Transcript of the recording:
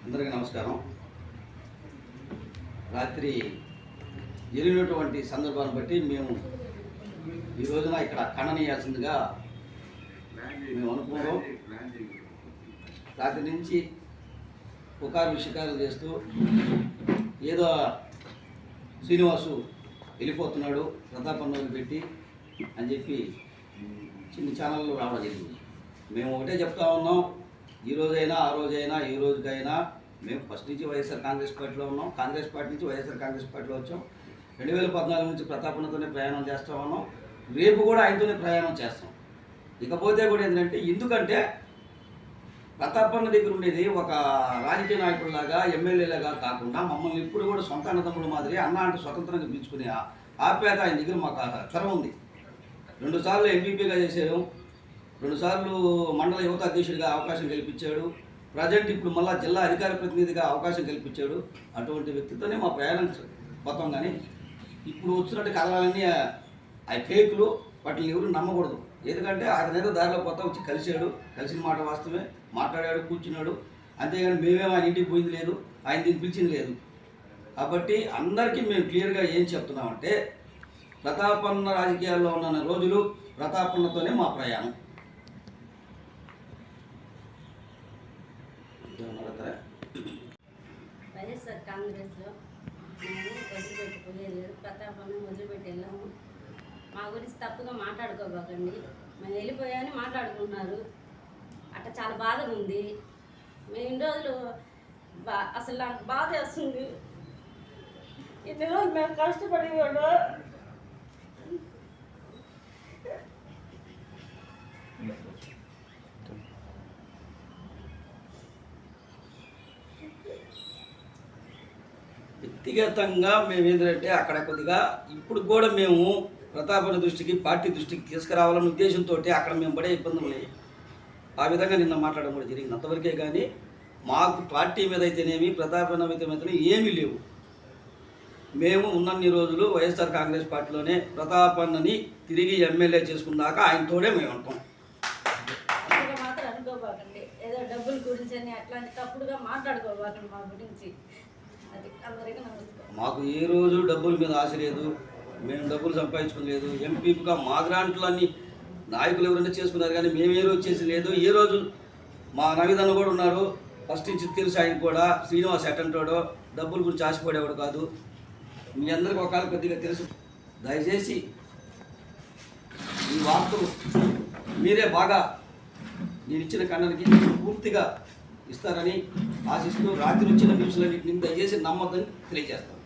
అందరికీ నమస్కారం. రాత్రి జరిగినటువంటి సందర్భాన్ని బట్టి మేము ఈ రోజున ఇక్కడ ఖండనీయాల్సిందిగా మేము అనుకున్నాం. రాత్రి నుంచి పుకారు షికారులు చేస్తూ ఏదో శ్రీనివాసు వెళ్ళిపోతున్నాడు ప్రతాపన్నోని పెట్టి అని చెప్పి చిన్న ఛానల్లో రావడం జరిగింది. మేము ఒకటే చెప్తా ఉన్నాం, ఈ రోజైనా ఆ రోజైనా ఏ రోజుకైనా మేము ఫస్ట్ నుంచి వైఎస్ఆర్ కాంగ్రెస్ పార్టీలో ఉన్నాం. కాంగ్రెస్ పార్టీ నుంచి వైఎస్ఆర్ కాంగ్రెస్ పార్టీలో వచ్చాం. 2014 నుంచి ప్రతాపన్నతోనే ప్రయాణం చేస్తూ ఉన్నాం. రేపు కూడా ఆయనతోనే ప్రయాణం చేస్తాం. ఇకపోతే కూడా ఏంటంటే, ఎందుకంటే ప్రతాపన్న దగ్గర ఉండేది ఒక రాజకీయ నాయకుడిలాగా ఎమ్మెల్యేలాగా కాకుండా మమ్మల్ని ఇప్పుడు కూడా సొంత అన్నదమ్ముల మాదిరి అన్న అంటే స్వతంత్రంగా పిలుచుకునే ఆప్యాయత ఆయన దగ్గర మాకు చొరవ ఉంది. 2 సార్లు ఎంపీపీగా చేశారు, 2 సార్లు మండల యువత అధ్యక్షుడిగా అవకాశం కల్పించాడు. ప్రజెంట్ ఇప్పుడు మళ్ళీ జిల్లా అధికార ప్రతినిధిగా అవకాశం కల్పించాడు. అటువంటి వ్యక్తితోనే మా ప్రయాణం మొత్తం. కానీ ఇప్పుడు వచ్చినట్టు కథలన్నీ ఆ ఫేక్లు, వాటిని ఎవరు నమ్మకూడదు. ఎందుకంటే అతను ఏదో దారిలో కొత్త వచ్చి కలిసిన మాట వాస్తవమే, మాట్లాడాడు, కూర్చున్నాడు. అంతేగాని మేమేమో ఆయన ఇంటికి పోయింది లేదు, ఆయన దీన్ని పిలిచింది లేదు. కాబట్టి అందరికీ మేము క్లియర్గా ఏం చెప్తున్నామంటే, ప్రతాపన్న రాజకీయాల్లో ఉన్న రోజులు ప్రతాపన్నతోనే మా ప్రయాణం. వైఎస్ఆర్ కాంగ్రెస్లో మేము వదిలిపెట్టుకోలేదు, ప్రతాపన్న వదిలిపెట్టి వెళ్ళాము. మా గురించి తప్పుగా మాట్లాడుకోబాకండి, మేము వెళ్ళిపోయామని మాట్లాడుకుంటున్నారు. అట్లా చాలా బాధగా ఉంది. మేము ఇన్ని రోజులు అసలు నాకు బాధ వేస్తుంది. ఇన్ని రోజులు మేము కష్టపడేవాడు. వ్యక్తిగతంగా మేము ఏంటంటే అక్కడ కొద్దిగా ఇప్పుడు కూడా మేము ప్రతాపన్న దృష్టికి, పార్టీ దృష్టికి తీసుకురావాలన్న ఉద్దేశంతో అక్కడ మేము పడే ఇబ్బందులు ఆ విధంగా నిన్న మాట్లాడడం కూడా జరిగింది. అంతవరకే కానీ మాకు పార్టీ మీద అయితేనేమి ప్రతాపన్న మీద ఏమీ లేవు. మేము ఉన్నన్ని రోజులు వైఎస్ఆర్ కాంగ్రెస్ పార్టీలోనే ప్రతాపన్నని తిరిగి ఎమ్మెల్యే చేసుకున్నాక ఆయనతోనే మేము ఉంటాం. మాత్రం అనుకోబాకండి, ఏదో డబ్బుల గురించి అని అట్లాంటి తప్పుడుగా మాట్లాడుకోబాకండి మా గురించి. అది అందరికీ నమస్కారం. మాకు ఏ రోజు డబ్బుల మీద ఆశ లేదు, మేము డబ్బులు సంపాదించుకోలేదు. ఎంపీగా మా గ్రాంట్లన్నీ నాయకులు ఎవరైనా చేసుకున్నారు, కానీ మేము ఏ రోజు చేసి లేదు. ఏ రోజు మా నవీదన్న కూడా ఉన్నారు, ఫస్ట్ నుంచి తెలుసు ఆయన కూడా. శ్రీనివాస్ అటెంటోడో డబ్బుల గురించి ఆశపడేవాడు కాదు. మీ అందరికీ ఒకవేళ కొద్దిగా తెలుసు. దయచేసి ఈ వార్తలు మీరే బాగా నేను ఇచ్చిన కన్నడకి పూర్తిగా ఇస్తారని ఆశిస్తూ రాత్రి వచ్చిన న్యూస్లన్నింటినీ దయచేసి నమ్మొద్దని తెలియజేస్తాను.